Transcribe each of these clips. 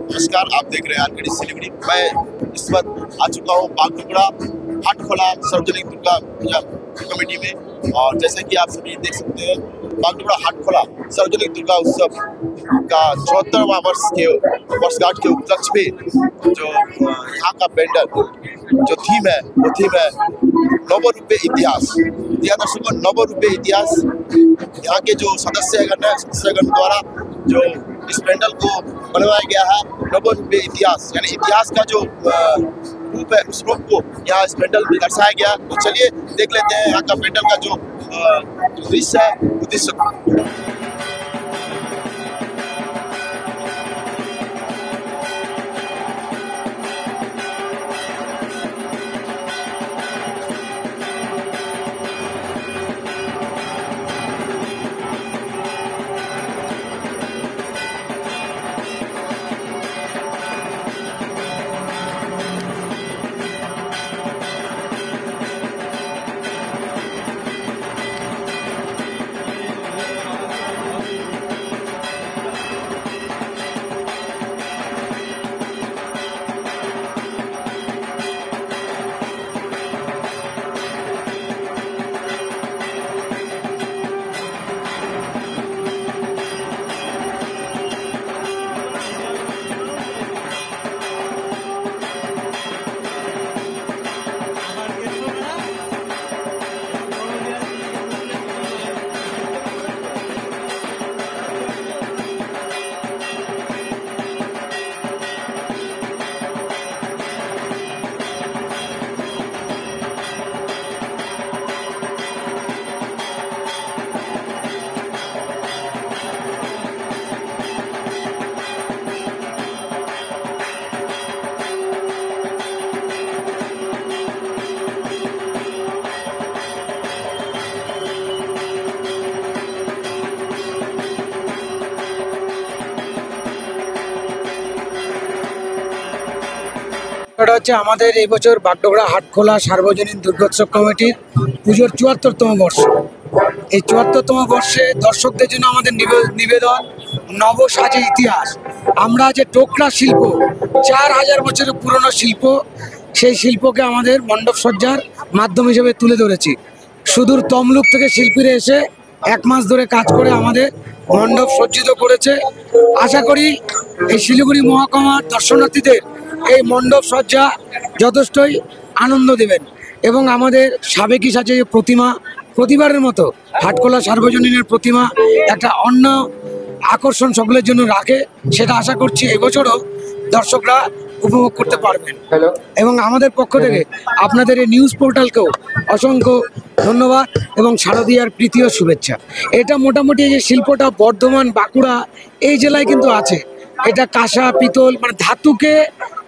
नमस्कार, आप देख रहे हैं आरकेडी सिलीगुड़ी। मैं इस वक्त आ चुका हूँ बागडोगरा हाटखोला सार्वजनिक दुर्गा पूजा कमेटी में। और जैसे कि आप सभी देख सकते हैं, बागडोगरा हाटखोला सार्वजनिक दुर्गा उत्सव का 74वां वर्षगांठ के उपलक्ष्य में जो यहाँ का पेंडल जो थीम है वो थीम है नवरूपे इतिहास। यह दर्शकों, नवरूपे इतिहास यहाँ के जो सदस्यगण द्वारा जो इस पेंडल को बनवाया गया है। नवरूपे इतिहास यानी इतिहास का जो रूप है, उस रूप को यहाँ इस पेंडल में दर्शाया गया। तो चलिए देख लेते हैं यहाँ का पेंडल का जो दृश्य है, वो दृश्य। এটা হচ্ছে আমাদের এই বছর বাগডোগরা হাটখোলা সার্বজনীন দুর্গোৎসব কমিটির পুজোর ৭৪তম বর্ষ। এই ৭৪তম বর্ষে দর্শকদের জন্য আমাদের নিবেদন নবসাজে ইতিহাস। আমরা যে টোকরা শিল্প, ৪,০০০ বছরের পুরনো শিল্প, সেই শিল্পকে আমাদের মণ্ডপ সজ্জার মাধ্যম হিসেবে তুলে ধরেছি। সুদূর তমলুক থেকে শিল্পীরা এসে ১ মাস ধরে কাজ করে আমাদের মণ্ডপ সজ্জিত করেছে। আশা করি এই শিলিগুড়ি মহকুমার দর্শনার্থীদের এই মণ্ডপ সজ্জা যথেষ্টই আনন্দ দেবেন এবং আমাদের সাবেকি সাজে প্রতিবারের মতো হাটখোলা সার্বজনীনের প্রতিমা একটা অন্য আকর্ষণ সকলের জন্য রাখে, সেটা আশা করছি এবছরও দর্শকরা উপভোগ করতে পারবেন। এবং আমাদের পক্ষ থেকে আপনাদের এই নিউজ পোর্টালকেও অসংখ্য ধন্যবাদ এবং শারদীয়ার প্রীতি ও শুভেচ্ছা। এটা মোটামুটি এই যে শিল্পটা বর্ধমান, বাঁকুড়া এই জেলায় কিন্তু আছে। এটা কাঁসা পিতল মানে ধাতুকে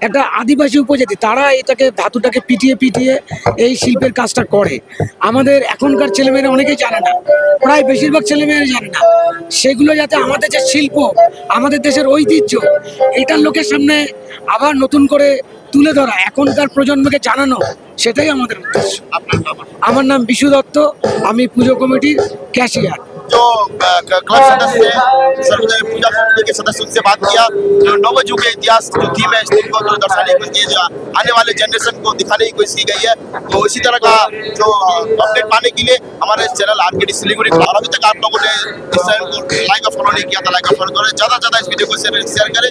একটা আদিবাসী উপজাতি, তারা এটাকে ধাতুটাকে পিটিয়ে এই শিল্পের কাজটা করে। আমাদের এখনকার ছেলেমেয়েরা অনেকেই জানে না, প্রায় বেশিরভাগ ছেলেমেয়েরা জানে না। সেগুলো যাতে আমাদের যে শিল্প, আমাদের দেশের ঐতিহ্য, এটার লোকের সামনে আবার নতুন করে তুলে ধরা, এখনকার প্রজন্মকে জানানো, সেটাই আমাদের উদ্দেশ্য। আমার নাম বিশু দত্ত, আমি পুজো কমিটির ক্যাশিয়ার। जो क्लब सदस्य सार्वजनिक पूजा कमेटी के सदस्यों से बात किया, जो नवयुग के इतिहास जो थीम है, इस थीम को दर्शाने की कोशिश, आने वाले जनरेशन को दिखाने की कोशिश की गई है। तो इसी तरह का जो अपडेट पाने के लिए हमारे चैनल आरकेडी सिलीगुड़ी, और अभी तक आप लोगों ने इस चैनल को लाइक और फॉलो नहीं किया था, लाइक और फॉलो करें। ज़्यादा से ज़्यादा इस वीडियो को शेयर करें।